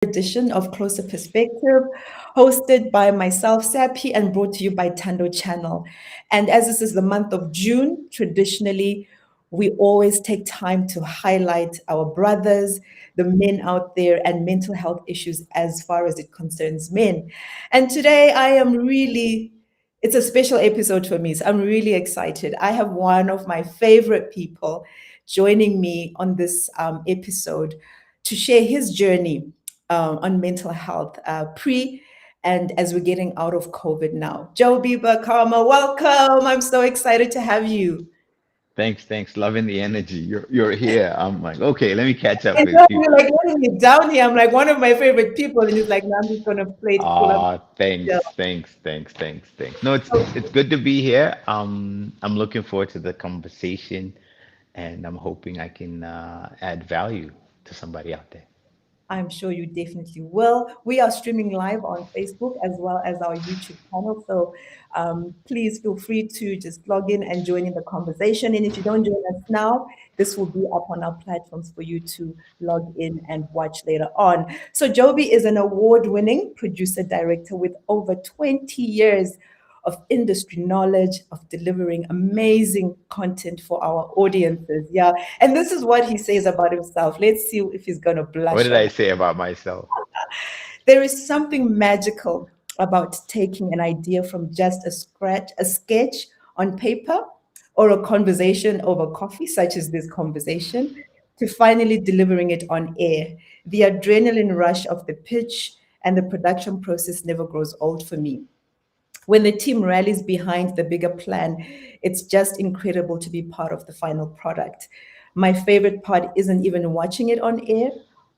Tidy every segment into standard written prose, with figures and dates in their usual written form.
edition of Closer Perspective, hosted by myself, Sapi, and brought to you by Tando Channel. And as this is the month of June, traditionally, we always take time to highlight our brothers, the men out there, and mental health issues as far as it concerns men. And today, it's a special episode for me. So I'm really excited. I have one of my favorite people joining me on this episode to share his journey on mental health pre and as we're getting out of COVID now. Jobie Bakama, welcome. I'm so excited to have you. Thanks. Loving the energy. You're here. I'm like, okay, let me catch up And with now you. you're like letting me down here. I'm like one of my favorite people, and he's like, no, I'm just gonna play it cool. Ah, Yeah. thanks. No, it's So, it's good to be here. I'm looking forward to the conversation, and I'm hoping I can add value to somebody out there. I'm sure you definitely will. We are streaming live on Facebook as well as our YouTube channel. So please feel free to just log in and join in the conversation. And if you don't join us now, this will be up on our platforms for you to log in and watch later on. So Joby is an award-winning producer director with over 20 years of industry knowledge, of delivering amazing content for our audiences. Yeah. And this is what he says about himself. Let's see if he's going to What blush did on I it. say about myself? There is something magical about taking an idea from just a sketch on paper or a conversation over coffee, such as this conversation, to finally delivering it on air. The adrenaline rush of the pitch and the production process never grows old for me. When the team rallies behind the bigger plan, it's just incredible to be part of the final product. My favorite part isn't even watching it on air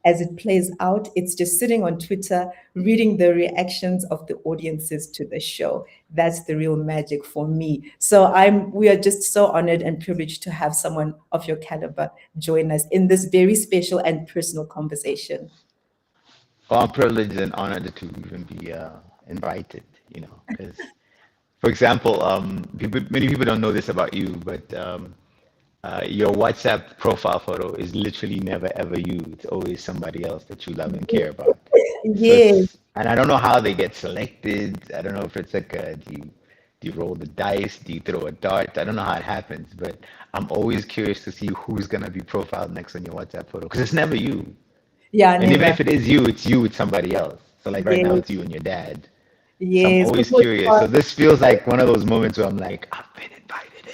as it plays out, it's just sitting on Twitter, reading the reactions of the audiences to the show. That's the real magic for me. So we are just so honored and privileged to have someone of your caliber join us in this very special and personal conversation. Well, I'm privileged and honored to even be invited. Because, for example, many people don't know this about you, but your WhatsApp profile photo is literally never ever you. It's always somebody else that you love and care about. So Yes. and I don't know how they get selected. I don't know if it's like do you roll the dice? Do you throw a dart? I don't know how it happens, but I'm always curious to see who's gonna be profiled next on your WhatsApp photo because it's never you. Yeah, And even never. if it is you, it's you with somebody else. So like right now, Yes. it's you and your dad. So I'm Yes. always curious. So this feels like one of those moments where I'm like, I've been invited in.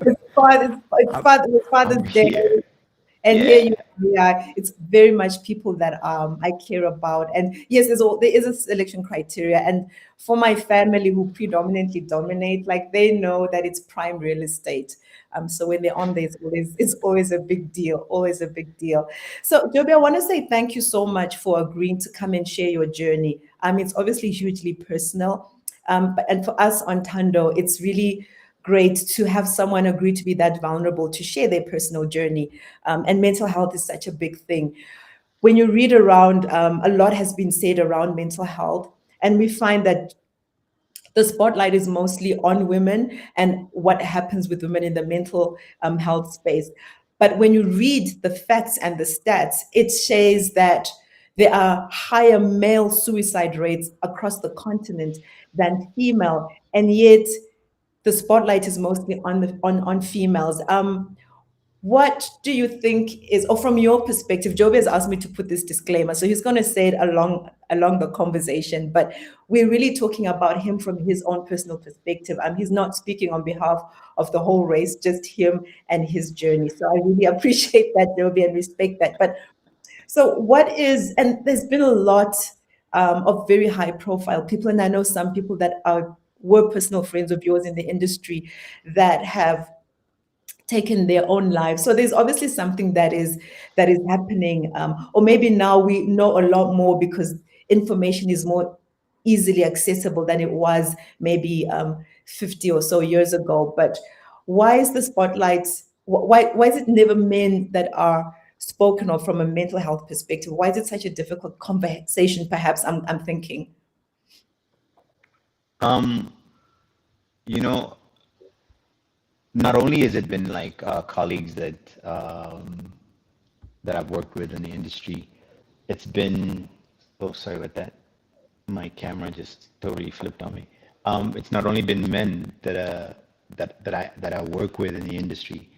It's I'm Father's Day, here. and here Yeah. you are. It's very much people that I care about, and yes, there is a selection criteria. And for my family, who predominantly dominate, like they know that it's prime real estate. So when they're on there, it's always a big deal, always a big deal. So Joby, I want to say thank you so much for agreeing to come and share your journey. It's obviously hugely personal, and for us on Tando, it's really great to have someone agree to be that vulnerable to share their personal journey. And mental health is such a big thing. When you read around, a lot has been said around mental health, and we find that the spotlight is mostly on women and what happens with women in the mental health space. But when you read the facts and the stats, it shows that there are higher male suicide rates across the continent than female, and yet the spotlight is mostly on females. What do you think is, or from your perspective, Joby has asked me to put this disclaimer, so he's going to say it along the conversation, but we're really talking about him from his own personal perspective. He's not speaking on behalf of the whole race, just him and his journey. So I really appreciate that, Joby, and respect that. But so and there's been a lot of very high profile people, and I know some people that were personal friends of yours in the industry that have taken their own lives. So there's obviously something that is happening, or maybe now we know a lot more because information is more easily accessible than it was maybe 50 or so years ago. But why is the spotlight? Why is it never men that are spoken of from a mental health perspective? Why is it such a difficult conversation? Perhaps I'm thinking. Um, you know, not only has it been like colleagues that I've worked with in the industry, it's been, oh, sorry about that. My camera just totally flipped on me. It's not only been men that I work with in the industry.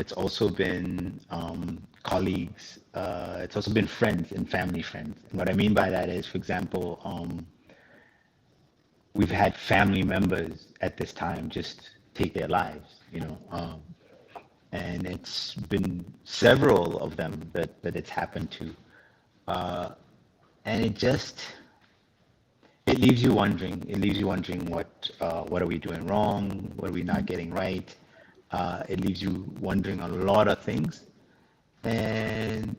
It's also been colleagues. It's also been friends and family friends. And what I mean by that is, for example, we've had family members at this time just take their lives, and it's been several of them that it's happened to, and it leaves you wondering. It leaves you wondering what are we doing wrong? What are we not getting right? It leaves you wondering a lot of things, and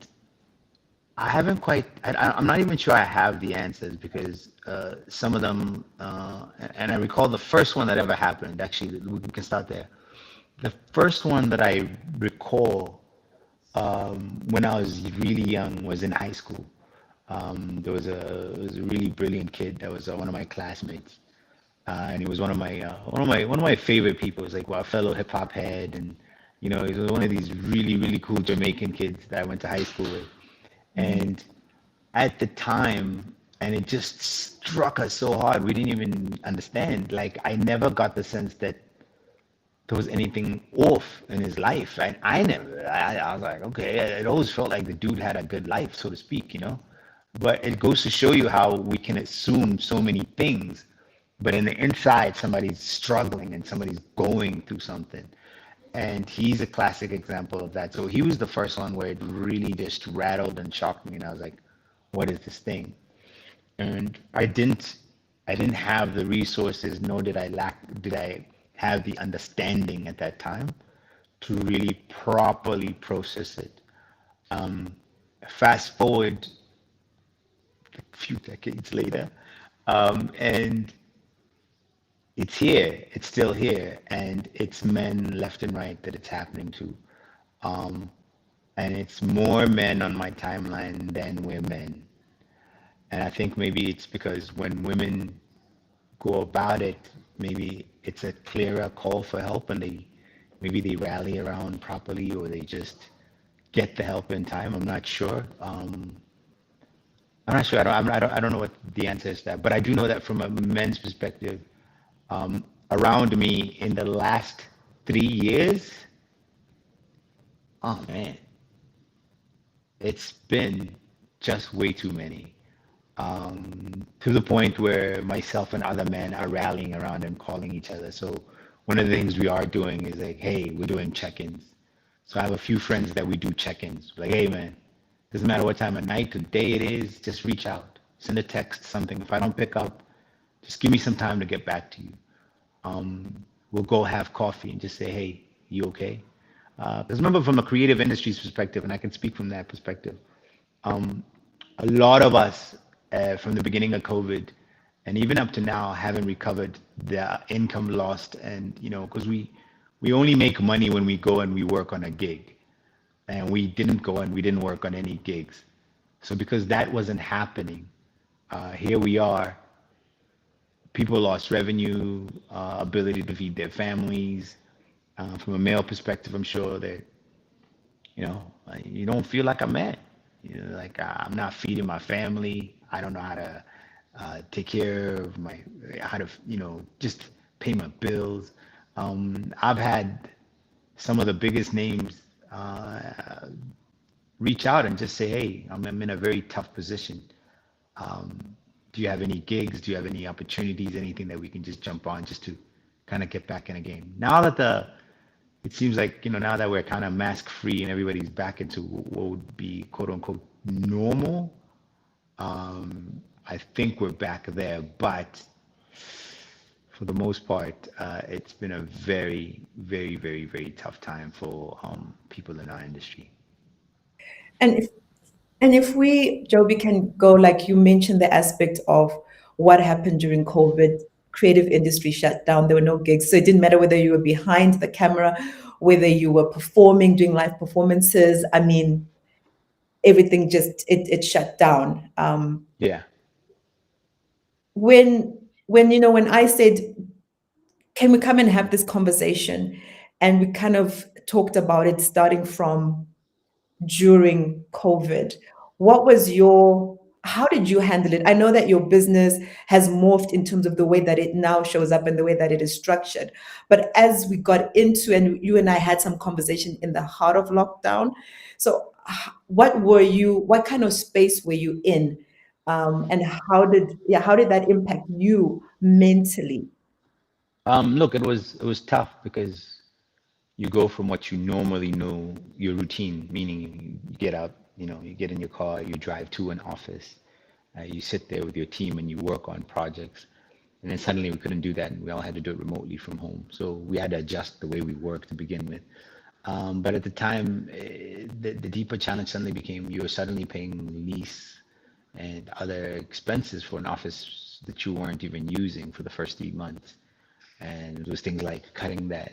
I haven't quite. I'm not even sure I have the answers because some of them, and I recall the first one that ever happened. Actually, we can start there. The first one that I recall when I was really young was in high school. There was a really brilliant kid that was one of my classmates, and he was one of my favorite people. He was like, well, a fellow hip hop head, and he was one of these really really cool Jamaican kids that I went to high school with. And at the time, and it just struck us so hard, we didn't even understand. Like, I never got the sense that there was anything off in his life. Right? I was like, okay, it always felt like the dude had a good life, so to speak. But it goes to show you how we can assume so many things, but in the inside, somebody's struggling and somebody's going through something. And he's a classic example of that. So he was the first one where it really just rattled and shocked me, and I was like, "What is this thing?" And I didn't have the resources, nor did I have the understanding at that time to really properly process it. Fast forward a few decades later, and it's here. It's still here, and it's men left and right that it's happening to. Um, and it's more men on my timeline than women. And I think maybe it's because when women go about it, maybe it's a clearer call for help, and maybe they rally around properly, or they just get the help in time. I'm not sure. I'm not sure. I don't know what the answer is to that, but I do know that from a men's perspective, around me in the last 3 years, oh man, it's been just way too many. To the point where myself and other men are rallying around and calling each other. So one of the things we are doing is like, hey, we're doing check-ins. So I have a few friends that we do check-ins. Like, hey man, doesn't matter what time of night or day it is, just reach out, send a text, something. If I don't pick up, just give me some time to get back to you. We'll go have coffee and just say, hey, you okay? Because remember, from a creative industries perspective, and I can speak from that perspective, a lot of us from the beginning of COVID and even up to now haven't recovered the income lost. And, because we only make money when we go and we work on a gig. And we didn't go and we didn't work on any gigs. So because that wasn't happening, here we are. People lost revenue, ability to feed their families. From a male perspective, I'm sure that, you don't feel like a man. Like, I'm not feeding my family. I don't know how to take care of how to, just pay my bills. I've had some of the biggest names reach out and just say, hey, I'm in a very tough position. Do you have any gigs? Do you have any opportunities? Anything that we can just jump on just to kind of get back in the game? Now that it seems like, now that we're kind of mask free and everybody's back into what would be quote unquote normal, I think we're back there. But for the most part, it's been a very, very, very, very tough time for people in our industry. And if we, Joby, can go, like you mentioned, the aspect of what happened during COVID, creative industry shut down. There were no gigs. So it didn't matter whether you were behind the camera, whether you were performing, doing live performances. I mean, everything just, it shut down. Yeah. When I said, can we come and have this conversation? And we kind of talked about it starting from during COVID. How did you handle it? I know that your business has morphed in terms of the way that it now shows up and the way that it is structured. But as we got into, and you and I had some conversation in the heart of lockdown. So what kind of space were you in? And how did that impact you mentally? Look, it was tough because you go from what you normally know, your routine, meaning you get out, you get in your car, you drive to an office, you sit there with your team and you work on projects. And then suddenly we couldn't do that and we all had to do it remotely from home. So we had to adjust the way we work to begin with. But at the time, the deeper challenge suddenly became you were suddenly paying lease and other expenses for an office that you weren't even using for the first 3 months. And it was things like cutting that,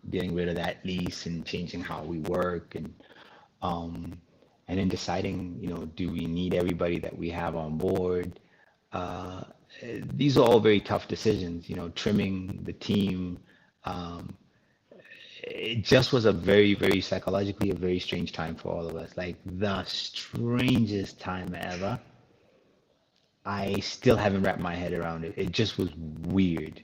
getting rid of that lease and changing how we work um, and then deciding, do we need everybody that we have on board? Uh, these are all very tough decisions, trimming the team. Um, it just was a very, very psychologically a very strange time for all of us. Like the strangest time ever. I still haven't wrapped my head around it. It just was weird.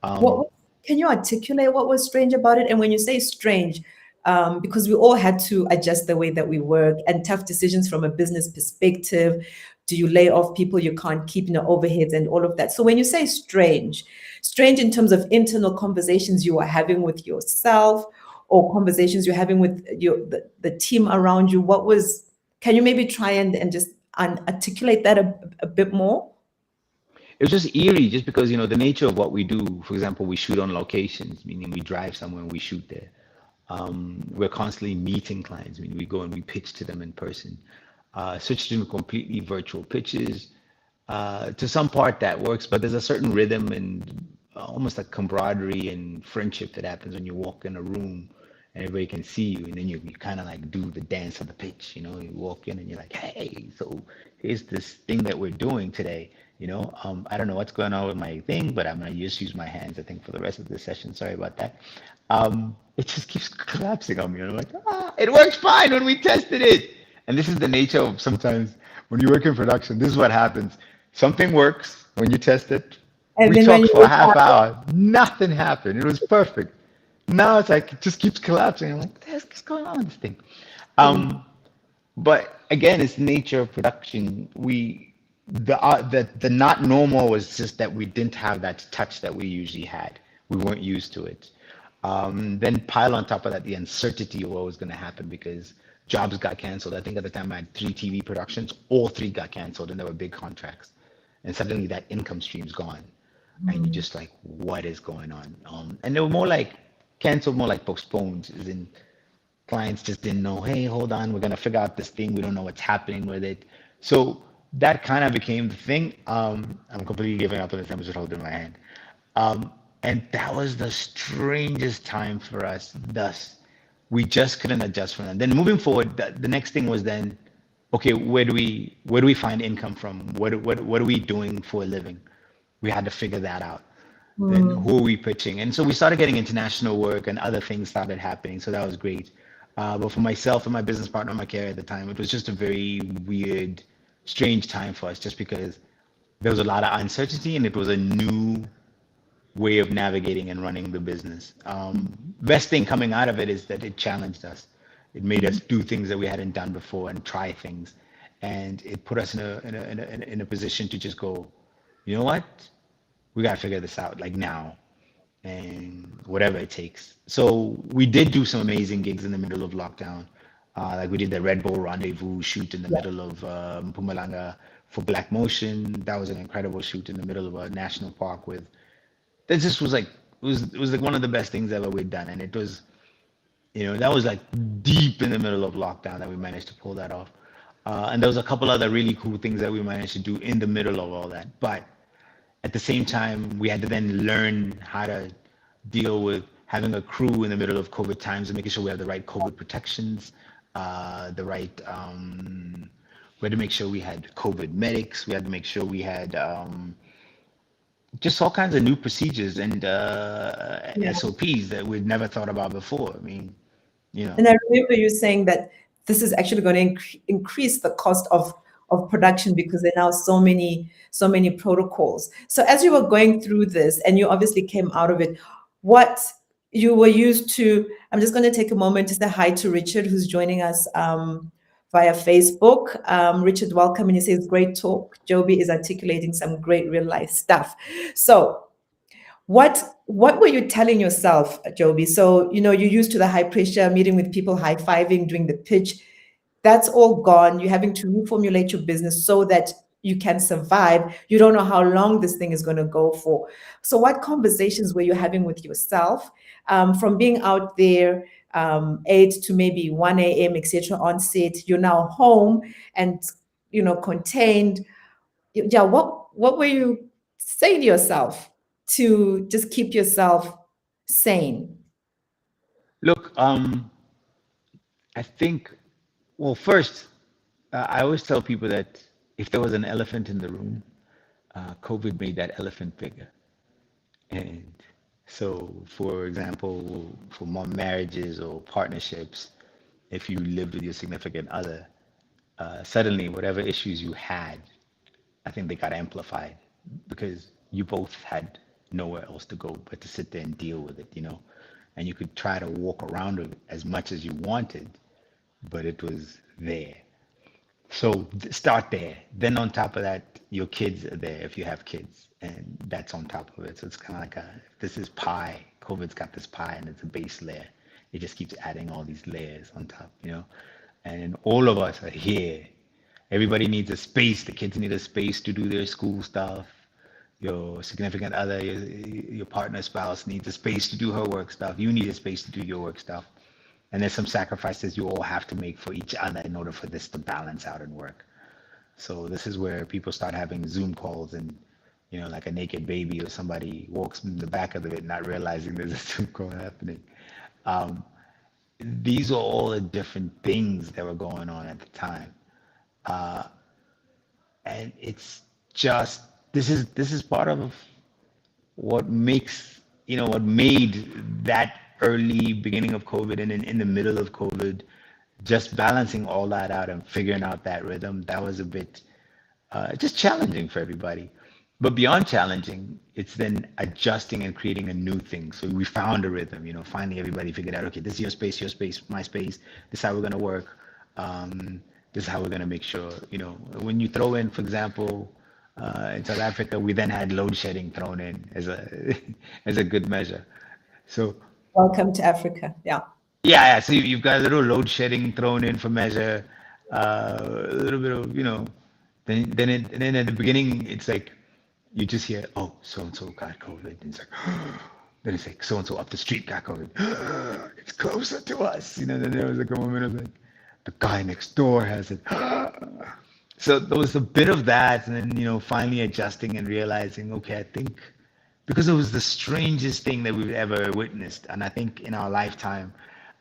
What Um, can you articulate what was strange about it? And when you say strange, because we all had to adjust the way that we work and tough decisions from a business perspective. Do you lay off people you can't keep in the overheads and all of that? So when you say strange, strange in terms of internal conversations you are having with yourself or conversations you're having with the team around you, can you maybe try and just articulate that a bit more? it was just eerie, just because the nature of what we do. For example, we shoot on locations, meaning we drive somewhere and we shoot there. We're constantly meeting clients. I mean, we go and we pitch to them in person. Switch to completely virtual pitches. To some part that works, but there's a certain rhythm and almost like camaraderie and friendship that happens when you walk in a room and everybody can see you, and then you kind of like do the dance of the pitch. You walk in and you're like, hey, so here's this thing that we're doing today. I don't know what's going on with my thing, but I'm gonna just use my hands, I think, for the rest of the session. Sorry about that. It just keeps collapsing on me, and I'm like, it works fine when we tested it. And this is the nature of sometimes when you work in production. This is what happens. Something works when you test it. And We then when talked you for a half hour. Nothing happened. It was perfect. Now it's like it just keeps collapsing. I'm like, what's going on with this thing? Um, but again, it's the nature of production. The not normal was just that we didn't have that touch that we usually had. We weren't used to it. Then pile on top of that the uncertainty of what was going to happen because jobs got canceled. I think at the time I had 3 TV productions. All 3 got canceled, and they were big contracts. And suddenly that income stream's gone, and you're just like, what is going on? And they were more like canceled, more like postponed, as in clients just didn't know, hey, hold on, we're gonna figure out this thing. We don't know what's happening with it. So that kind of became the thing. I'm completely giving up on the temperature holding my hand. And that was the strangest time for us. Thus, we just couldn't adjust from that. Then moving forward, the next thing was then, okay, where do we find income from? What are we doing for a living? We had to figure that out. Then who are we pitching? And so we started getting international work and other things started happening. So that was great. But for myself and my business partner, my career at the time, it was just a very weird, strange time for us just because there was a lot of uncertainty and it was a new way of navigating and running the business. Best thing coming out of it is that it challenged us. It made us do things that we hadn't done before and try things, and it put us in a position to just go, you know what, we gotta figure this out like now, and whatever it takes. So we did do some amazing gigs in the middle of lockdown. Like we did the Red Bull Rendezvous shoot in the middle of Mpumalanga for Black Motion. That was an incredible shoot in the middle of a national park with that just was like it was like one of the best things ever we'd done, and it was that was like deep in the middle of lockdown that we managed to pull that off. And there was a couple other really cool things that we managed to do in the middle of all that. But at the same time, we had to then learn how to deal with having a crew in the middle of COVID times and making sure we have the right COVID protections, the right. We had to make sure we had COVID medics. We had to make sure we had just all kinds of new procedures and Yeah. SOPs that we'd never thought about before. I mean, you know. And I remember you saying that this is actually going to increase the cost of production because there are now so many protocols. So as you were going through this and you obviously came out of it, what you were used to, I'm just going to take a moment to say hi to Richard, who's joining us via Facebook. Richard, welcome. And he says, great talk. Jobie is articulating some great real life stuff. So what were you telling yourself, Jobie? So, you're used to the high pressure, meeting with people, high-fiving, doing the pitch. That's all gone. You're having to reformulate your business so that you can survive. You don't know how long this thing is going to go for. So what conversations were you having with yourself from being out there 8 to maybe 1 a.m., etc. on set? You're now home and, contained. Yeah, what were you saying to yourself to just keep yourself sane? Look, I think, well, first, I always tell people that if there was an elephant in the room, COVID made that elephant bigger. And so, for example, for more marriages or partnerships, if you lived with your significant other, suddenly whatever issues you had, I think they got amplified because you both had nowhere else to go but to sit there and deal with it. And you could try to walk around it as much as you wanted, but it was there. So start there. Then on top of that, your kids are there if you have kids, and that's on top of it. So it's kind of like this is pie. COVID's got this pie, and it's a base layer. It just keeps adding all these layers on top. And all of us are here. Everybody needs a space. The kids need a space to do their school stuff. Your significant other, your partner, spouse needs a space to do her work stuff. You need a space to do your work stuff. And there's some sacrifices you all have to make for each other in order for this to balance out and work. So this is where people start having Zoom calls and, like a naked baby or somebody walks in the back of it not realizing there's a Zoom call happening. These are all the different things that were going on at the time. And it's just, this is part of what makes, what made that early beginning of COVID and in the middle of COVID, just balancing all that out and figuring out that rhythm, that was a bit just challenging for everybody. But beyond challenging, it's then adjusting and creating a new thing. So we found a rhythm, finally everybody figured out, okay, this is your space, my space, this is how we're going to work. This is how we're going to make sure, when you throw in, for example, in South Africa, we then had load shedding thrown in as a as a good measure. So Welcome to Africa. Yeah. yeah. So you've got a little load shedding thrown in for measure, a little bit of, then at the beginning, it's like you just hear, oh, so and so got COVID, and it's like, then it's like so and so up the street got COVID. It's closer to us, Then there was like a moment of like, the guy next door has it. So there was a bit of that, and then finally adjusting and realizing, okay, I think because it was the strangest thing that we've ever witnessed, and I think in our lifetime,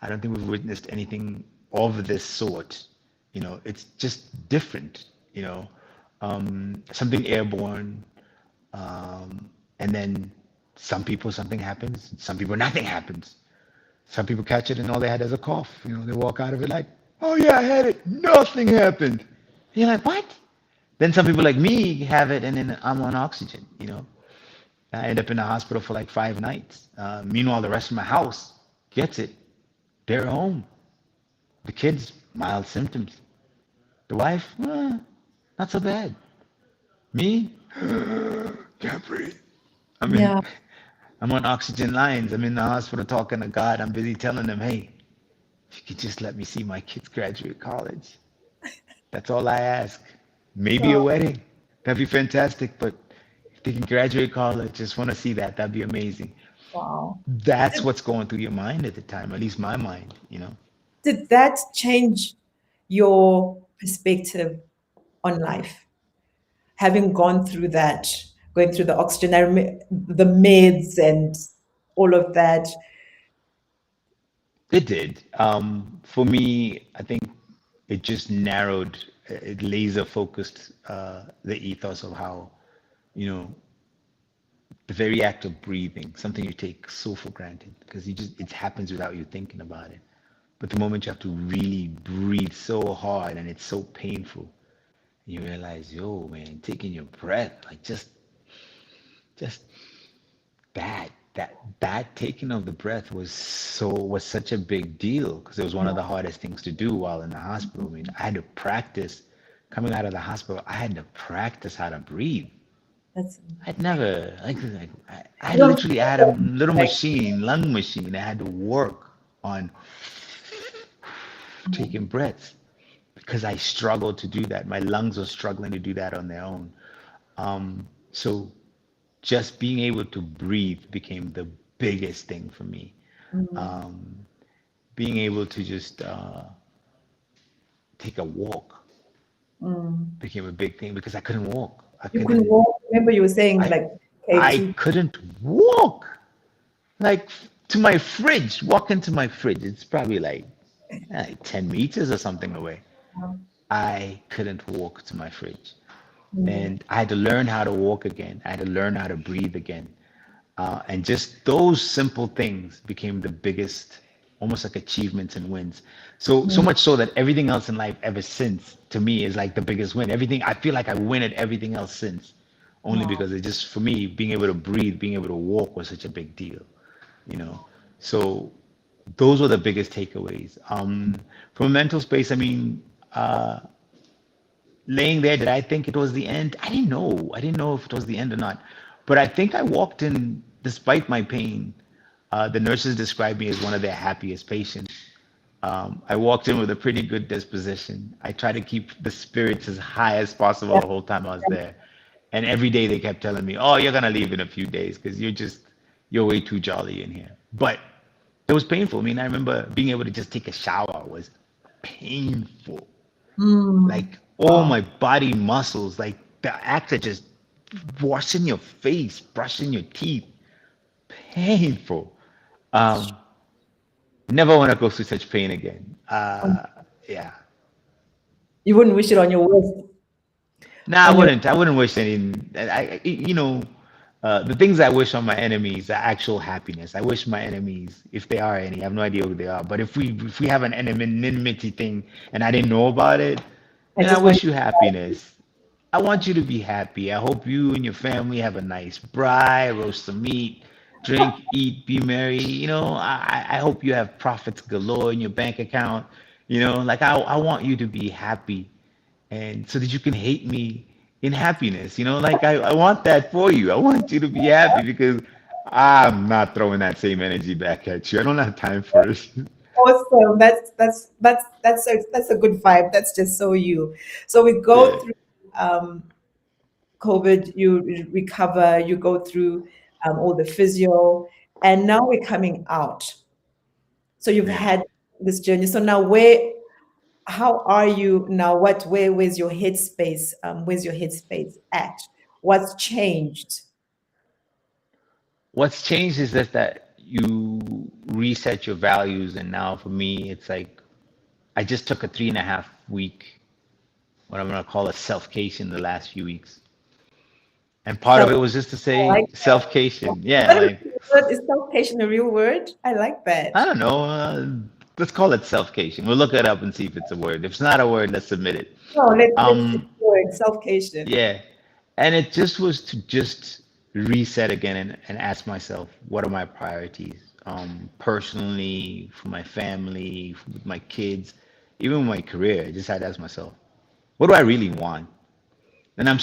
I don't think we've witnessed anything of this sort. It's just different. Something airborne, and then some people something happens, some people nothing happens. Some people catch it and all they had is a cough. They walk out of it like, oh yeah, I had it, nothing happened. And you're like, what? Then some people like me have it and then I'm on oxygen. I end up in the hospital for like 5 nights. Meanwhile, the rest of my house gets it. They're home. The kids, mild symptoms. The wife, not so bad. Me, can't breathe. I mean, Yeah. I'm on oxygen lines. I'm in the hospital talking to God. I'm busy telling them, hey, if you could just let me see my kids graduate college. That's all I ask. Maybe a Wow. wedding. That'd be fantastic. But if they can graduate college, just want to see that. That'd be amazing. Wow. That's what's going through your mind at the time, at least my mind. Did that change your perspective on life? Having gone through that, going through the oxygen, the meds and all of that. It did. For me, I think it just narrowed, it laser focused the ethos of how, you know, the very act of breathing, something you take so for granted because it happens without you thinking about it. But the moment you have to really breathe so hard and it's so painful, you realize, yo, man, taking your breath, like just that taking of the breath was such a big deal because it was one of the hardest things to do while in the hospital. I mean, I had to practice coming out of the hospital. I had to practice how to breathe. That's I'd never like I you don't literally feel had a them, little like machine, lung machine. I had to work on taking breaths because I struggled to do that. My lungs were struggling to do that on their own. So just being able to breathe became the biggest thing for me. mm, Um, Being able to just take a walk mm. became a big thing because I couldn't walk. You couldn't walk. Remember you were saying I like, okay, I to couldn't walk. Like to my fridge, walk into my fridge. It's probably like 10 meters or something away. I couldn't walk to my fridge. mm, And I had to learn how to walk again. I had to learn how to breathe again. And just those simple things became the biggest, almost like achievements and wins. So mm. much so that everything else in life ever since to me is like the biggest win. Everything I feel like I win at everything else since, only Wow. because it just for me being able to breathe, being able to walk was such a big deal, you know. So those were the biggest takeaways. From a mental space, I mean, laying there, did I think it was the end? I didn't know. I didn't know if it was the end or not. But I think I walked in, despite my pain. The nurses described me as one of their happiest patients. I walked in with a pretty good disposition. I tried to keep the spirits as high as possible Yeah, the whole time I was there. And every day they kept telling me, "Oh, you're gonna leave in a few days because you're way too jolly in here." But it was painful. I mean, I remember being able to just take a shower was painful. mm. Like all Wow. my body muscles, like the act of just washing your face, brushing your teeth, painful. Um, Never want to go through such pain again. Yeah. You wouldn't wish it on your worst, No, I on your wouldn't. I wouldn't wish any. You know, the things I wish on my enemies are actual happiness. I wish my enemies, if they are any, I have no idea who they are. But if we have an enmity thing and I didn't know about it, I then I just want wish you happiness. I want you to be happy. I hope you and your family have a nice braai, roast some meat, drink, eat, be merry. You know, I hope you have profits galore in your bank account. You know, like I want you to be happy and so that you can hate me in happiness. You know, like I want that for you. I want you to be happy because I'm not throwing that same energy back at you. I don't have time for it. awesome. That's a good vibe. That's just so you. So we go Yeah, through um, COVID, you recover, you go through all the physio, and now we're coming out. So you've yeah. had this journey. So now where how are you now? Where's your headspace? Where's your headspace at? What's changed? What's changed is just that you reset your values, and now for me, it's like I just took a 3.5 week, what I'm gonna call a self-cation the last few weeks. And part of Self, it was just to I say like that. self-cation. Is Yeah, that a like real word? Is self-patient a real word? I like I that. don't know. Let's call it self-cation. We'll look it up and see if it's a word. If it's not a word, let's submit it. No, let's Um, do it. Self-patient. yeah. And it just was to just reset again and ask myself, what are my priorities? Personally, for my family, with my kids, even with my career. I just had to ask myself, what do I really want? And I'm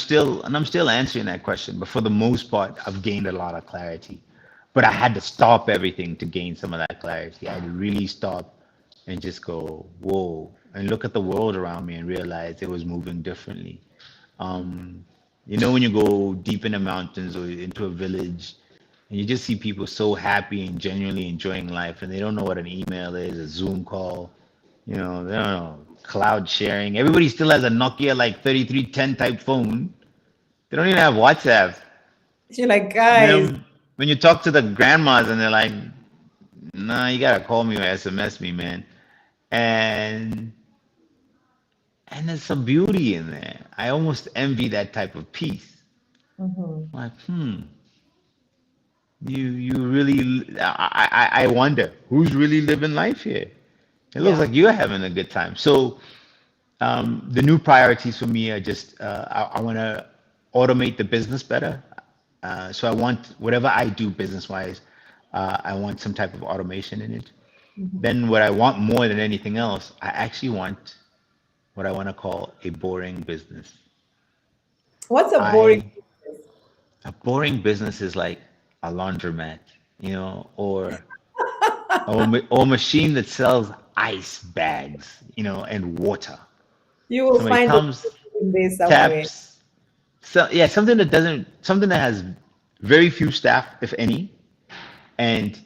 still answering that question, but for the most part, I've gained a lot of clarity. But I had to stop everything to gain some of that clarity. I had to really stop and just go, whoa, and look at the world around me and realize it was moving differently. Um, when you go deep in the mountains or into a village and you just see people so happy and genuinely enjoying life and they don't know what an email is, a Zoom call, they don't know, cloud sharing. Everybody still has a Nokia like 3310 type phone. They don't even have WhatsApp. You're like, You guys, know, when you talk to the grandmas and they're like, nah, you gotta call me or SMS me, man. And and there's some beauty in there. I almost envy that type of peace. mhm. Like, you really, I wonder who's really living life here. It looks Yeah. like you're having a good time. So the new priorities for me are just I want to automate the business better. So I want whatever I do business wise, I want some type of automation in it. Mhm. Then what I want more than anything else, I actually want what I want to call a boring business. What's a boring I A boring business is like a laundromat, or a machine that sells ice bags, and water. You will Somebody find it comes, in there somewhere. taps, so yeah, something that has very few staff, if any, and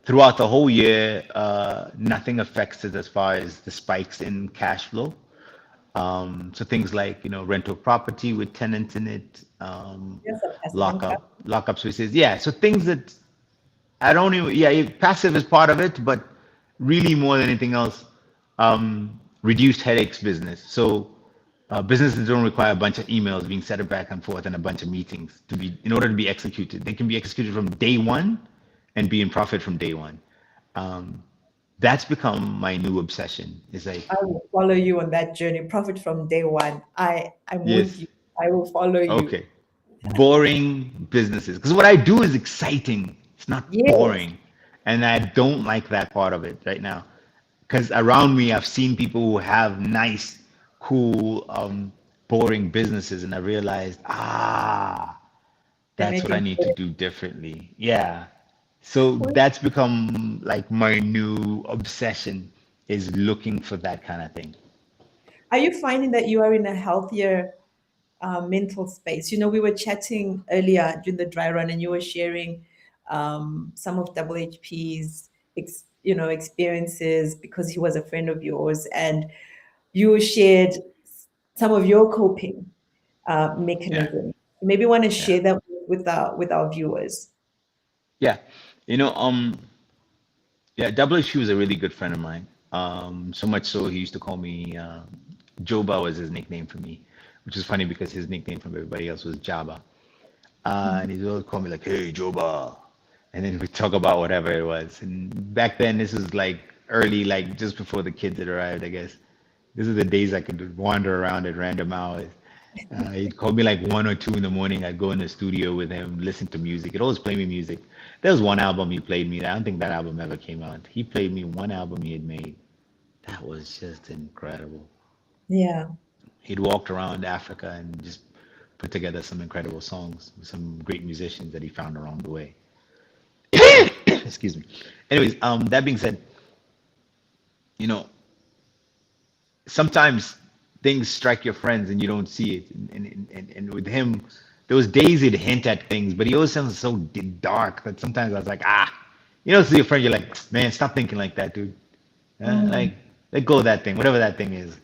throughout the whole year, nothing affects it as far as the spikes in cash flow. So things like, rental property with tenants in it, Yes, a passive income. lockup spaces. Yeah. So things that I don't even, yeah, passive is part of it, but really more than anything else, reduced headaches business. So businesses don't require a bunch of emails being set back and forth and a bunch of meetings in order to be executed. They can be executed from day one and be in profit from day one. Um, that's become my new obsession. It's like, I will follow you on that journey. Profit from day one. I'm with yes, you. I will follow you. okay, boring businesses. Because what I do is exciting. It's not Yes. boring. And I don't like that part of it right now. Because around me, I've seen people who have nice, cool, boring businesses. And I realized, They that's make what I it need to better. do differently. Yeah. So Well, that's become like my new obsession is looking for that kind of thing. are you finding that you are in a healthier mental space? We were chatting earlier during the dry run, and you were sharing some of WHP's experiences because he was a friend of yours, and you shared some of your coping Yeah. mechanisms. Maybe want to Yeah. share that with our viewers. Yeah. You know, yeah, WHP was a really good friend of mine. So much so he used to call me Joba was his nickname for me, which is funny because his nickname from everybody else was Jabba. And he'd always call me like, "Hey, Joba," and then we'd talk about whatever it was. And back then, this was like early, like just before the kids had arrived, I guess. This is the days I could wander around at random hours. He'd call me like 1 or 2 in the morning. I'd go in the studio with him, listen to music. He'd always play me music. There was one album he played me. I don't think that album ever came out. He played me one album he had made. That was just incredible. Yeah. He'd walked around Africa and just put together some incredible songs with some great musicians that he found along the way. Excuse me. Anyways, that being said, you know, sometimes things strike your friends and you don't see it. And with him, there was days he'd hint at things, but he always sounds so dark that sometimes I was like, see your friend, you're like, man, stop thinking like that, dude. Mm. Like, let go of that thing, whatever that thing is.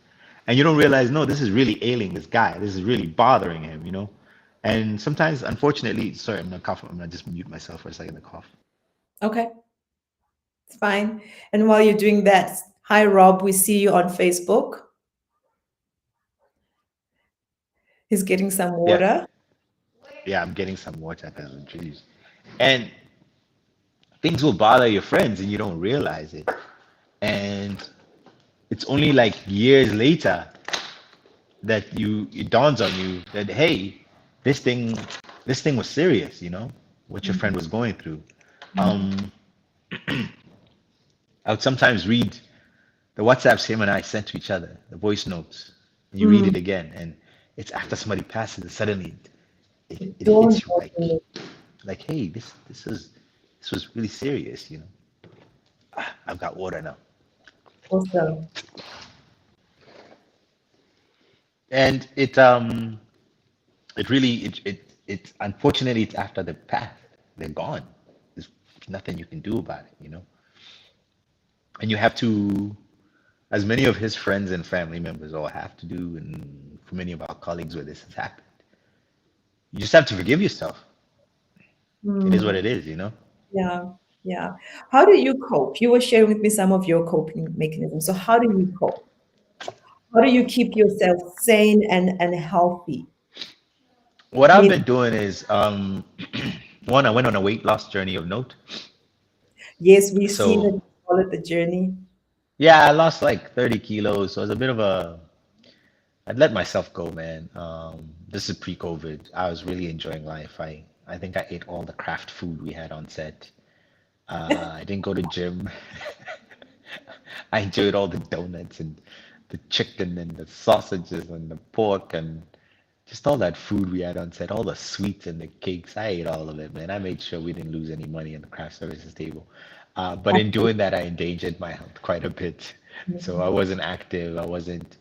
And you don't realize, no, this is really ailing this guy. This is really bothering him. And sometimes, unfortunately, sorry, I'm gonna cough. I'm gonna just mute myself for a second to cough. Okay, it's fine. And while you're doing that, hi Rob, we see you on Facebook. He's getting some Yeah, water. yeah, I'm getting some water because of the trees. And things will bother your friends and you don't realize it. And it's only like years later that it dawns on you that hey, this thing this thing was serious, what your friend was going through. Mm. I would sometimes read the WhatsApps him and I sent to each other, the voice notes, and you read Mm. it again, and it's after somebody passes, and suddenly it Don't hits you help like me. hey, this was really serious. I've got water now. Awesome. And it really it unfortunately it's after the path. They're gone. There's nothing you can do about it. And you have to, as many of his friends and family members all have to do, and for many of our colleagues where this has happened, you just have to forgive yourself. It is what Mm. it is. Yeah, yeah. How do you cope? You were sharing with me some of your coping mechanisms. So how do you cope? How do you keep yourself sane and healthy? What I've With been doing is one, I went on a weight loss journey of note. yes, we've seen So it, call it the journey. Yeah, I lost like 30 kilos, so it was a bit of a. I'd let myself go, man. This is pre-COVID. I was really enjoying life. I think I ate all the craft food we had on set. I didn't go to gym. I enjoyed all the donuts and the chicken and the sausages and the pork and just all that food we had on set, all the sweets and the cakes. I ate all of it, man. I made sure we didn't lose any money on the craft services table. But in doing that, I endangered my health quite a bit. So I wasn't active. I wasn't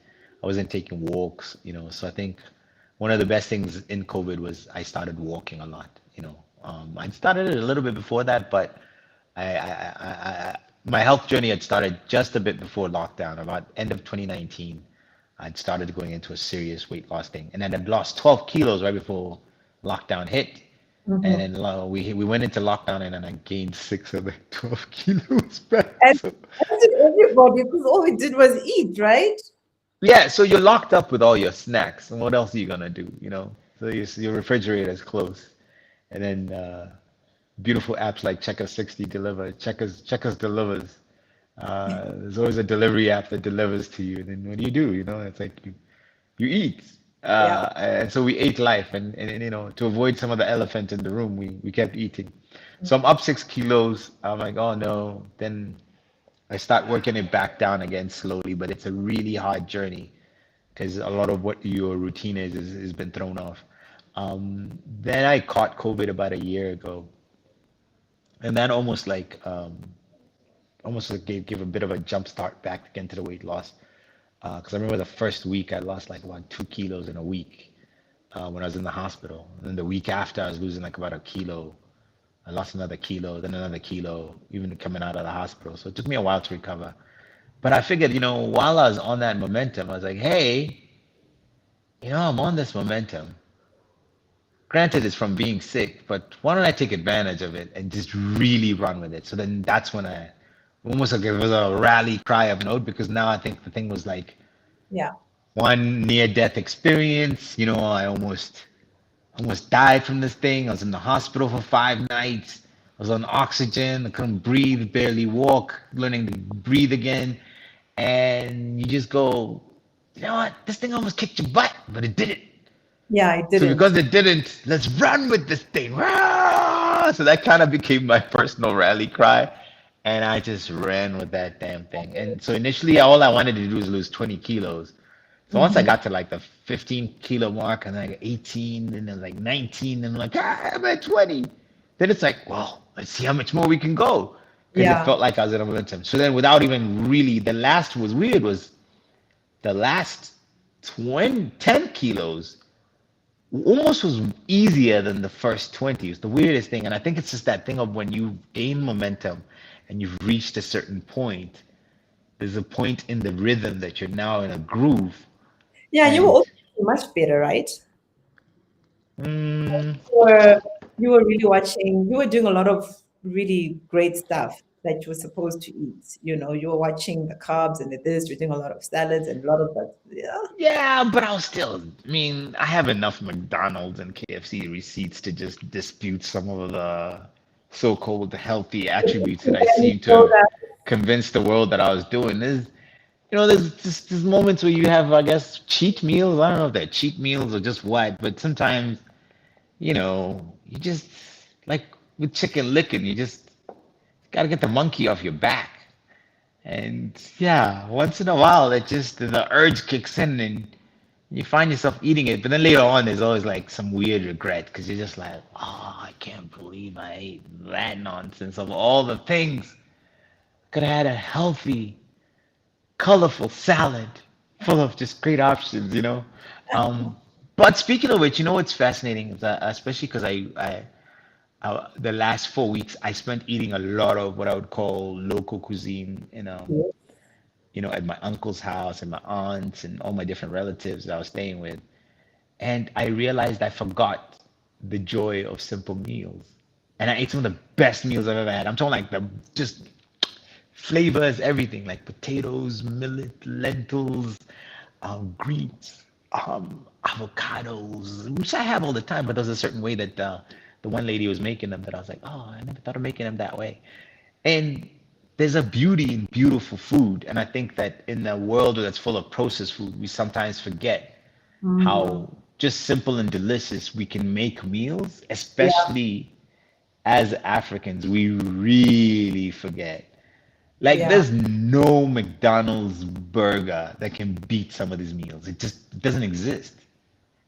taking walks, So I think one of the best things in COVID was I started walking a lot, I started it a little bit before that, but my health journey had started just a bit before lockdown, about end of 2019. I'd started going into a serious weight loss thing, and then I'd lost 12 kilos right before lockdown hit. And Mhm. then we went into lockdown, and then I gained six of the 12 kilos back. And So as did everybody, because all we did was eat, right? yeah, so you're locked up with all your snacks, and what else are you gonna do, So your refrigerator is closed, and then beautiful apps like Checkers 60 deliver, Checkers delivers. There's always a delivery app that delivers to you, and then what do? It's like you eat. Yeah. And so we ate life, and to avoid some of the elephant in the room, we kept eating. So I'm up 6 kilos. I'm like, oh no. Then I start working it back down again slowly, but it's a really hard journey because a lot of what your routine is been thrown off. Then I caught COVID about a year ago, and that almost like gave a bit of a jump start back again to the weight loss. Because I remember the first week I lost like about 2 kilos in a week when I was in the hospital. And then the week after I was losing like about a kilo. I lost another kilo, then another kilo, even coming out of the hospital. So it took me a while to recover. But I figured, while I was on that momentum, I was like, hey, I'm on this momentum. Granted, it's from being sick, but why don't I take advantage of it and just really run with it? So then that's when I almost like it was a rally cry of note because now I think the thing was like Yeah. one near death experience. I almost died from this thing. I was in the hospital for 5 nights. I was on oxygen. I couldn't breathe, barely walk, learning to breathe again. And you just go, you know what? This thing almost kicked your butt, but it didn't. Yeah, I So didn't. because it didn't, let's run with this thing. Rah! So that kind of became my personal rally cry. And I just ran with that damn thing. And so initially, all I wanted to do was lose 20 kilos. So once I Mhm. got to like the 15 kilo mark and like 18 and then like 19 and I'm like, I'm at 20. Then it's like, well, let's see how much more we can go. Because it Yeah. felt like I was in a momentum. So then without even really, the last was weird was the last 10 kilos almost was easier than the first 20. It's the weirdest thing. And I think it's just that thing of when you gain momentum and you've reached a certain point, there's a point in the rhythm that you're now in a groove. Yeah, you were And also much better, right? mm, Were you were really watching, you were doing a lot of really great stuff that you were supposed to eat. You were watching the carbs and the this, you're doing a lot of salads and a lot of that. Yeah. yeah, but I'll still, I have enough McDonald's and KFC receipts to just dispute some of the so-called healthy attributes that I And seem to so have that, convinced the world that I was doing. There's just there's moments where you have, I guess, cheat meals. I don't know if they're cheat meals or just what, but sometimes, you just like with chicken licking, you just gotta get the monkey off your back. And yeah, once in a while, it just the urge kicks in and you find yourself eating it. But then later on, there's always like some weird regret because you're just like, oh, I can't believe I ate that nonsense of all the things. Could have had a healthy colorful salad full of just great options. Um, but speaking of which, what's fascinating is that, especially because the last 4 weeks I spent eating a lot of what I would call local cuisine, at my uncle's house and my aunts and all my different relatives that I was staying with. And I realized I forgot the joy of simple meals. And I ate some of the best meals I've ever had. I'm talking like the just flavors, everything like potatoes, millet, lentils, greens, avocados, which I have all the time, but there's a certain way that the one lady was making them that I was like, oh, I never thought of making them that way. And there's a beauty in beautiful food. And I think that in a world that's full of processed food, we sometimes forget Mm, how just simple and delicious we can make meals, yeah, especially as Africans, we really forget. Like, yeah. there's no McDonald's burger that can beat some of these meals. It just doesn't exist.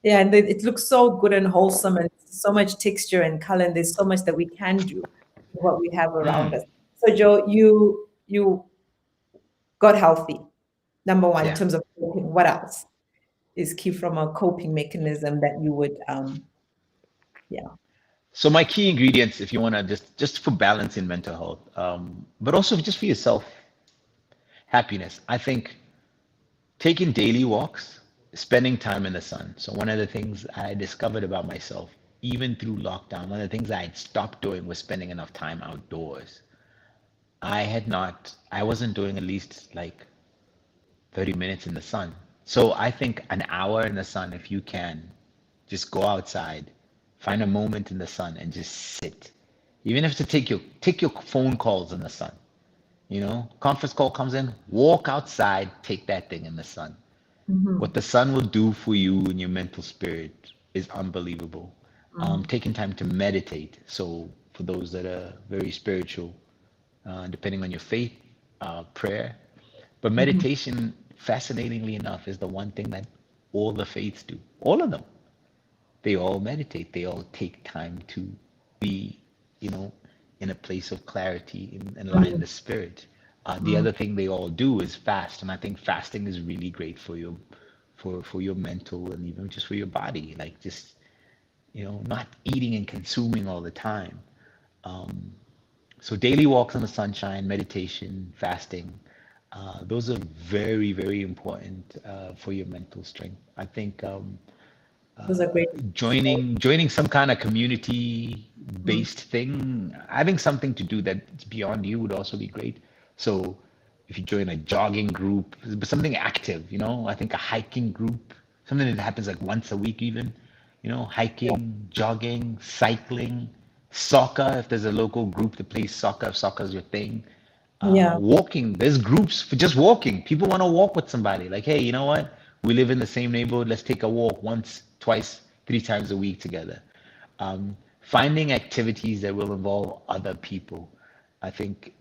Yeah, and it looks so good and wholesome and so much texture and color, and there's so much that we can do with what we have around us. So Joe, you got healthy, number one, in Yeah. terms of coping. What else is key from a coping mechanism that you would yeah. So my key ingredients, if you want to just for balance in mental health, but also just for yourself, happiness. I think taking daily walks, spending time in the sun. So one of the things I discovered about myself, even through lockdown, one of the things I had stopped doing was spending enough time outdoors. I wasn't doing at least like 30 minutes in the sun. So I think an hour in the sun, if you can, just go outside, find a moment in the sun and just sit. Even if to take your phone calls in the sun. Conference call comes in, walk outside, take that thing in the sun. What Mm-hmm. the sun will do for you and your mental spirit is unbelievable. Mm-hmm. Taking time to meditate. So for those that are very spiritual, depending on your faith, prayer. But Mm-hmm. meditation, fascinatingly enough, is the one thing that all the faiths do. All of them. They all meditate. They all take time to be, you know, in a place of clarity and align the spirit. The Mm-hmm. other thing they all do is fast, and I think fasting is really great for your mental and even just for your body. Like just not eating and consuming all the time. So daily walks in the sunshine, meditation, fasting, those are very, very important for your mental strength. I think Those are great. joining some kind of community Mm-hmm. based thing, having something to do that's beyond you would also be great. So if you join a jogging group, but something active, I think a hiking group, something that happens like once a week even, Yeah. hiking, jogging, cycling, soccer, if there's a local group that plays soccer, if soccer is your thing. Yeah. Walking, there's groups for just walking. People want to walk with somebody. Like, hey, you know what? We live in the same neighborhood. Let's take a walk once, twice, 3 times a week together. Finding activities that will involve other people. I think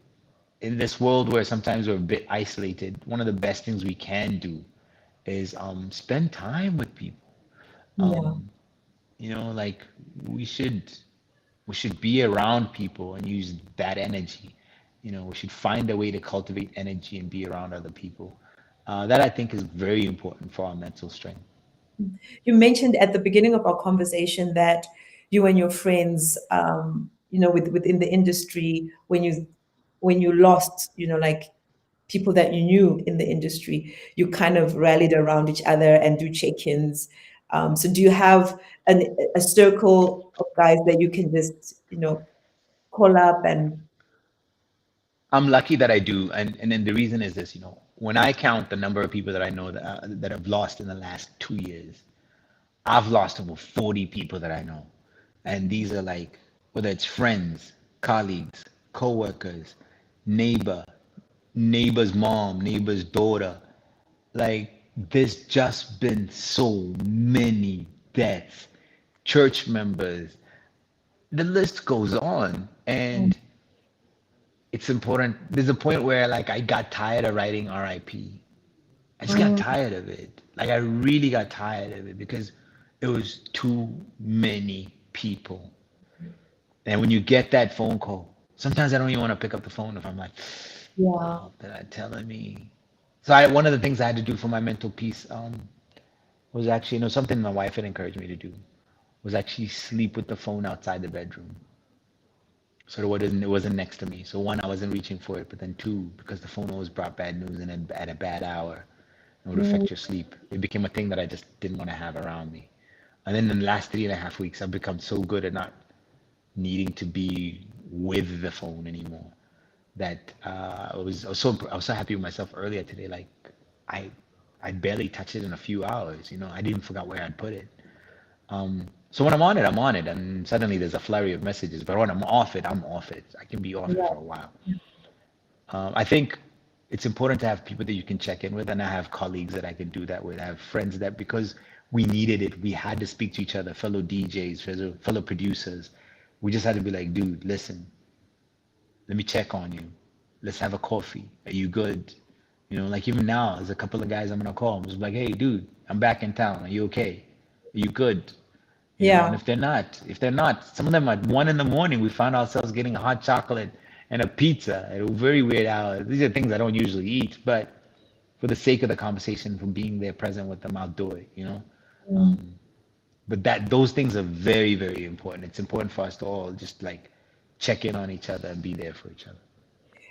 in this world where sometimes we're a bit isolated, one of the best things we can do is spend time with people. Yeah. Like we should we should be around people and use that energy. We should find a way to cultivate energy and be around other people. That I think is very important for our mental strength. You mentioned at the beginning of our conversation that you and your friends, within the industry, when you lost, like people that you knew in the industry, you kind of rallied around each other and do check-ins. So do you have a circle of guys that you can just, call up and I'm lucky that I do, and then the reason is this. When I count the number of people that I know that I've lost in the last 2 years, I've lost over 40 people that I know. And these are like, whether it's friends, colleagues, co-workers, neighbor, neighbor's mom, neighbor's daughter. Like, there's just been so many deaths, church members. The list goes on. And it's important. There's a point where, like, I got tired of writing RIP. I just got Mm, tired of it. Like, I really got tired of it because it was too many people. And when you get that phone call, sometimes I don't even want to pick up the phone if I'm like, yeah. wow, they're not telling me. So one of the things I had to do for my mental peace was actually, something my wife had encouraged me to do was actually sleep with the phone outside the bedroom. So it wasn't next to me. So one, I wasn't reaching for it, but then two, because the phone always brought bad news and at a bad hour, it would Mm, affect your sleep. It became a thing that I just didn't want to have around me. And then in the last 3.5 weeks, I've become so good at not needing to be with the phone anymore that I was so happy with myself earlier today. Like I I barely touched it in a few hours. I didn't forget where I'd put it. So when I'm on it, I'm on it, and suddenly there's a flurry of messages. But when I'm off it, I'm off it. I can be off it yeah. for a while. I think it's important to have people that you can check in with, and I have colleagues that I can do that with. I have friends that because we needed it, we had to speak to each other, fellow DJs, fellow producers. We just had to be like, dude, listen, let me check on you. Let's have a coffee. Are you good? You know, like even now, there's a couple of guys I'm gonna call. I'm just like, hey, dude, I'm back in town. Are you okay? Are you good? You know, and Yeah. if they're not, some of them at 1 in the morning, we found ourselves getting a hot chocolate and a pizza at a very weird hour. These are things I don't usually eat, but for the sake of the conversation, from being there present with them, I'll do it, you know? Mm. But that those things are very, very important. It's important for us to all just like check in on each other and be there for each other.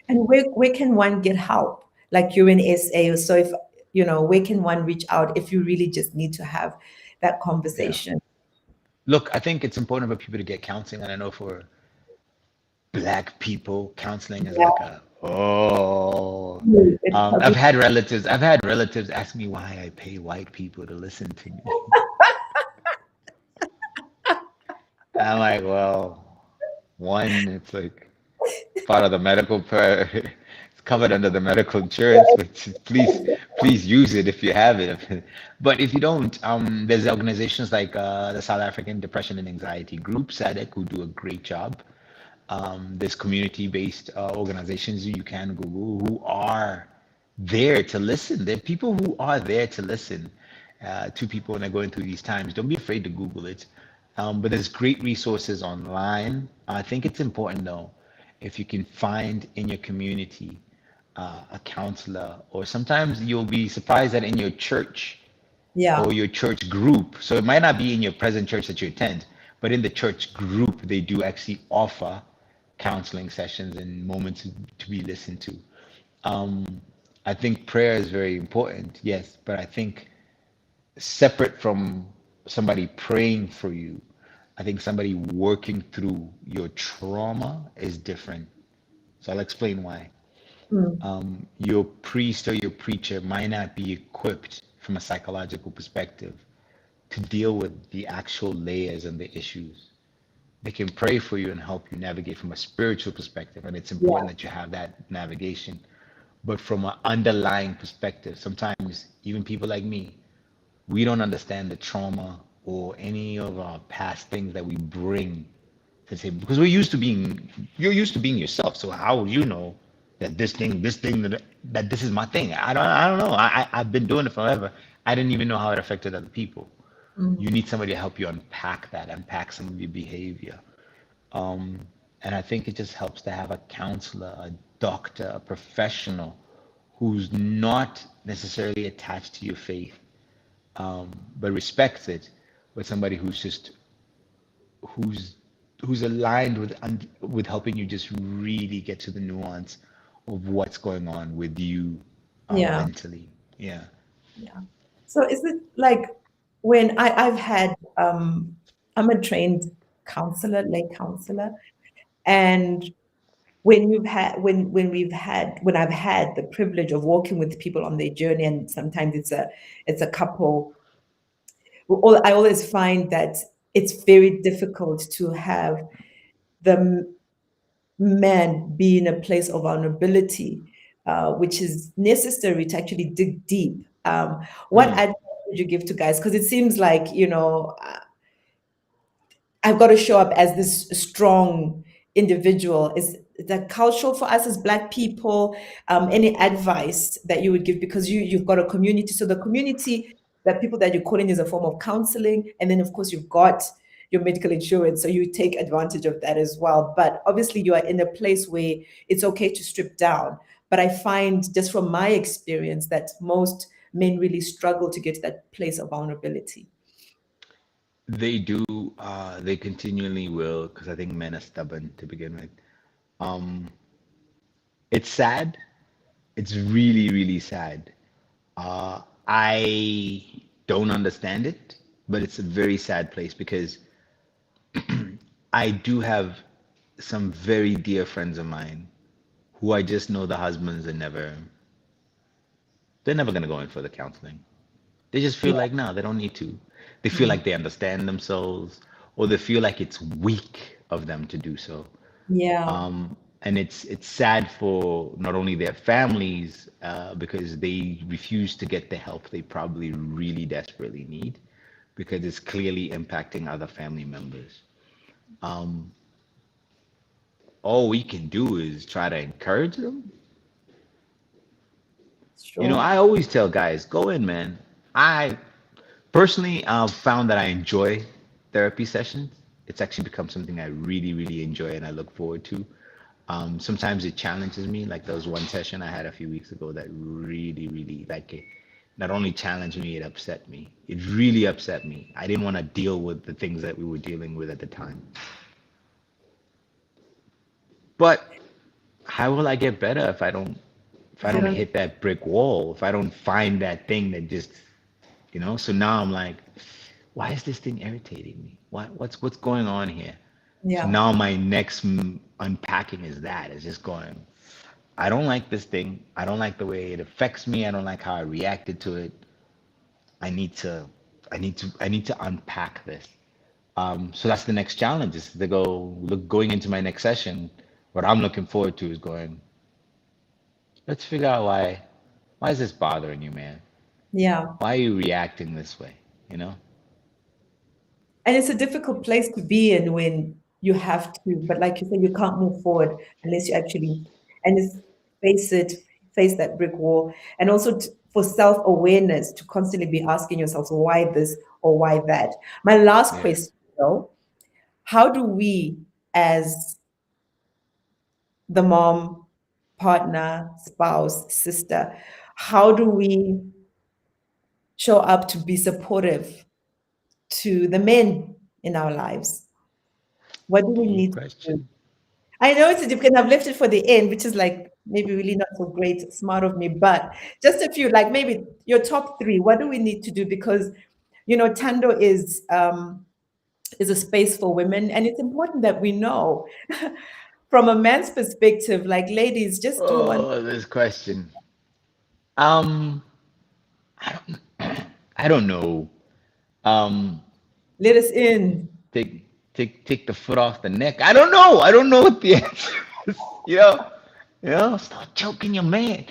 And where can one get help? Like you're in SA, so if where can one reach out if you really just need to have that Yeah. conversation? Look, I think it's important for people to get counseling. And I know for Black people, counseling is like Yeah. a, oh, It I've probably, had relatives ask me why I pay white people to listen to me. I'm like, well, one, it's like part of the medical part. It's covered under the medical insurance, but please use it if you have it. But if you don't, there's organizations like the South African Depression and Anxiety Group, SADC, who do a great job. There's community-based organizations you can Google who are there to listen. There are people who are there to listen to people when they're going through these times. Don't be afraid to Google it. But there's great resources online. I think it's important though, if you can find in your community a counselor, or sometimes you'll be surprised that in your church yeah, or your church group. So it might not be in your present church that you attend, but in the church group, they do actually offer counseling sessions and moments to be listened to. Um, I think prayer is very important, yes, but I think separate from somebody praying for you, I think somebody working through your trauma is different. So I'll explain why. mm, Your priest or your preacher might not be equipped from a psychological perspective to deal with the actual layers and the issues. They can pray for you and help you navigate from a spiritual perspective, and it's yeah, important that you have that navigation. But from an underlying perspective, sometimes even people like me, we don't understand the trauma or any of our past things that we bring to the table because you're used to being yourself. So how would you know that that this is my thing? I don't know. I've been doing it forever. I didn't even know how it affected other people. mm, You need somebody to help you unpack that, unpack some of your behavior. And I think it just helps to have a counselor, a doctor, a professional who's not necessarily attached to your faith, but respects it, but somebody who's who's aligned with helping you just really get to the nuance of what's going on with you yeah, mentally. Yeah. yeah. So is it like when I've had I'm a trained counselor, lay counselor, and when I've had the privilege of walking with people on their journey, and sometimes it's a couple. I always find that it's very difficult to have the man be in a place of vulnerability, which is necessary to actually dig deep. What Mm. advice would you give to guys? Because it seems like, I've got to show up as this strong individual. Is that cultural for us as Black people? Any advice that you would give, because you've got a community. So the community, the people that you're calling, is a form of counseling, and then of course you've got your medical insurance, so you take advantage of that as well. But obviously you are in a place where it's okay to strip down. But I find, just from my experience, that most men really struggle to get to that place of vulnerability. They do. They continually will, because I think men are stubborn to begin with. Um, it's sad. It's really, really sad. I don't understand it, but it's a very sad place because I do have some very dear friends of mine who I just know the husbands they're never gonna go in for the counseling. They just feel Yeah. like no, they don't need to. They feel Mm. like they understand themselves, or they feel like it's weak of them to do so. Yeah. and it's sad for not only their families because they refuse to get the help they probably really desperately need because it's clearly impacting other family members. Um, all we can do is try to encourage them. You know, Sure. I always tell guys, go in, man. I personally, I've found that I enjoy therapy sessions. It's actually become something I really, really enjoy and I look forward to. Sometimes it challenges me, like there was one session I had a few weeks ago that really, really, like it not only challenged me, it upset me. It really upset me. I didn't want to deal with the things that we were dealing with at the time. But how will I get better if I If you don't don't, hit that brick wall, if I don't find that thing that just, you know? So now I'm like, why is this thing irritating me? What's going on here? So yeah, now my next unpacking is that. It's just going, I don't like this thing. I don't like the way it affects me. I don't like how I reacted to it. I need to, I need to unpack this. So that's the next challenge is to going into my next session. What I'm looking forward to is going, let's figure out why is this bothering you, man? yeah. Why are you reacting this way? You know? And it's a difficult place to be in when you have to, but like you said, you can't move forward unless you actually and it's face it, face that brick wall, and also for self-awareness to constantly be asking yourself why this or why that. My last Yeah. question, though, how do we, as the mom, partner, spouse, sister, how do we show up to be supportive to the men in our lives? What do we Deep need to do? question. I know it's a deep, and I've left it for the end, which is like maybe really not so great, smart of me, but just a few, like maybe your top three. What do we need to do? Because Tando is a space for women, and it's important that we know from a man's perspective, like ladies, just do one. Oh, this question. Um, I I don't know. Um, Let us in. take the foot off the neck. I don't know. I don't know what the answer is. Stop choking your man.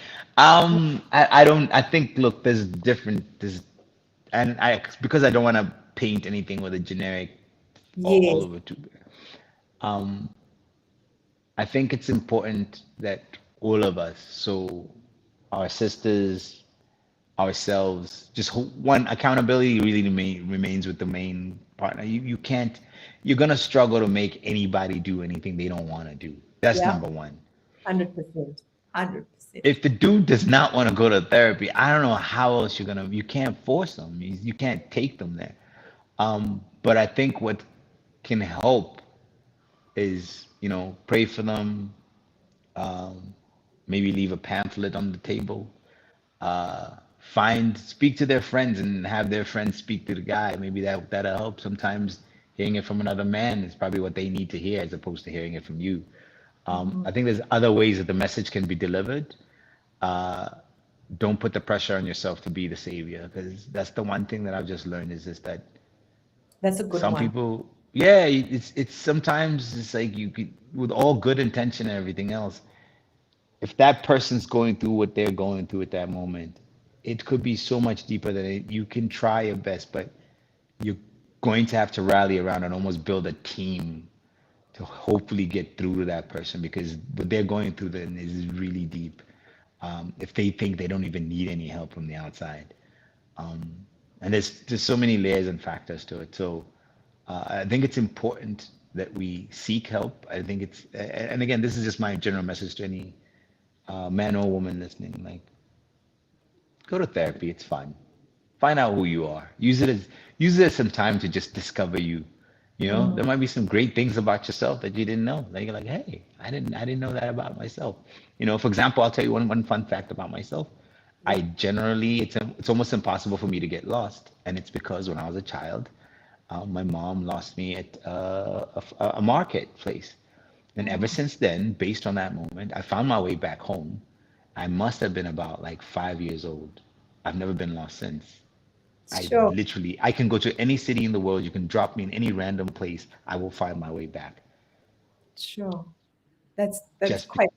I don't. I think. Look, there's different. And I because I don't want to paint anything with a generic all Yes, over too. Um, I think it's important that all of us, so our sisters, ourselves, just one accountability really remains with the main partner. You can't, you're gonna struggle to make anybody do anything they don't want to do. That's yeah, number one. 100%, 100%. If the dude does not want to go to therapy, I don't know how else you can't force them. You can't take them there. But I think what can help is, pray for them, um, maybe leave a pamphlet on the table, speak to their friends and have their friends speak to the guy. Maybe that'll help. Sometimes hearing it from another man is probably what they need to hear as opposed to hearing it from you. Mhm. I think there's other ways that the message can be delivered. Don't put the pressure on yourself to be the savior because that's the one thing that I've just learned is just that That's a good some one. people, yeah, it's sometimes it's like you could with all good intention and everything else, if that person's going through what they're going through at that moment, it could be so much deeper than it. You can try your best, but you're going to have to rally around and almost build a team to hopefully get through to that person because what they're going through then is really deep. If they think they don't even need any help from the outside, and there's so many layers and factors to it. So I think it's important that we seek help. I think and again, this is just my general message to any man or woman listening. Like, go to therapy. It's fun. Find out who you are. Use it as some time to just discover you. Mm, There might be some great things about yourself that you didn't know. Like you're like, hey, I didn't know that about myself. For example, I'll tell you one fun fact about myself. I yeah. generally it's almost impossible for me to get lost, and it's because when I was a child, my mom lost me at a marketplace. And ever Mm, since then, based on that moment, I found my way back home. I must have been about like 5 years old. I've never been lost since. sure, I can go to any city in the world. You can drop me in any random place. I will find my way back. sure. That's just quite.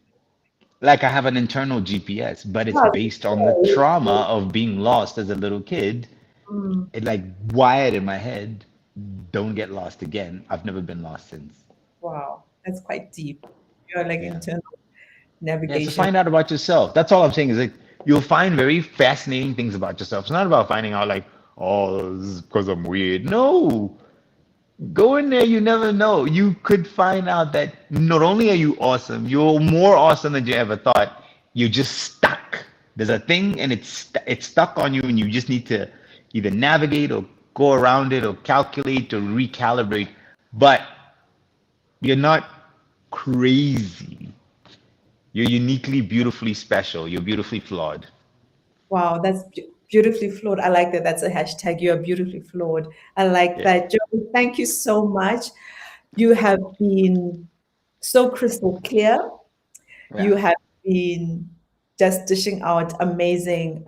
like I have an internal GPS, but it's Wow, based on the trauma of being lost as a little kid. mm, It like wired in my head, don't get lost again. I've never been lost since. wow, that's quite deep. You're like Yeah. internal Yeah, so navigation. find out about yourself. That's all I'm saying is like you'll find very fascinating things about yourself. It's not about finding out like, oh, this is because I'm weird. No, go in there, you never know. You could find out that not only are you awesome, you're more awesome than you ever thought. You're just stuck. There's a thing and it's stuck on you and you just need to either navigate or go around it or calculate or recalibrate. But you're not crazy. You're uniquely, beautifully special. You're beautifully flawed. Wow, that's beautifully flawed. I like that. That's a hashtag. You are beautifully flawed. I like Yeah. that. Joey, thank you so much. You have been so crystal clear. You Yeah. have been just dishing out amazing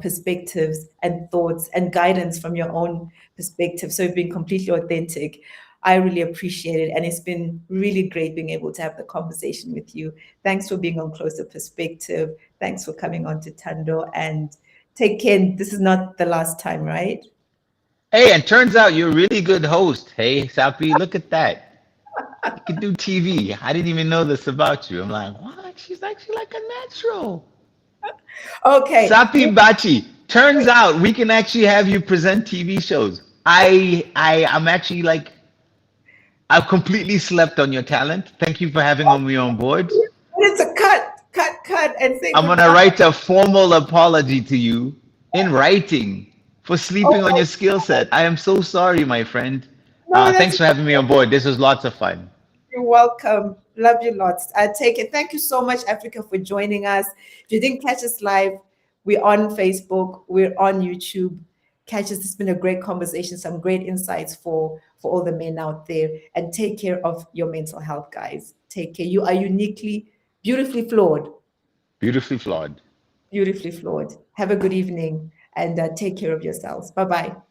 perspectives and thoughts and guidance from your own perspective. So you've been completely authentic. I really appreciate it. And it's been really great being able to have the conversation with you. Thanks for being on Closer Perspective. Thanks for coming on to Tando. And take care. This is not the last time, right? Hey, and turns out you're a really good host. Hey, Sapi, look at that. You can do TV. I didn't even know this about you. I'm like, what? She's actually like a natural. Okay. Sapi Bachi. Turns out we can actually have you present TV shows. I'm actually like I've completely slept on your talent. Thank you for having me on board. It's a cut, and say I'm gonna goodbye. write a formal apology to you in writing for sleeping on Oh, your skill set. I am so sorry, my friend. no, that's Thanks for having me on board. This was lots of fun. You're welcome. Love you lots. I take it. Thank you so much, Africa, for joining us. If you didn't catch us live, we're on Facebook, we're on YouTube. Catch us. It's been a great conversation, some great insights for all the men out there. And take care of your mental health, guys. Take care. You are uniquely, beautifully flawed. Beautifully flawed. Beautifully flawed. Have a good evening and take care of yourselves. Bye bye.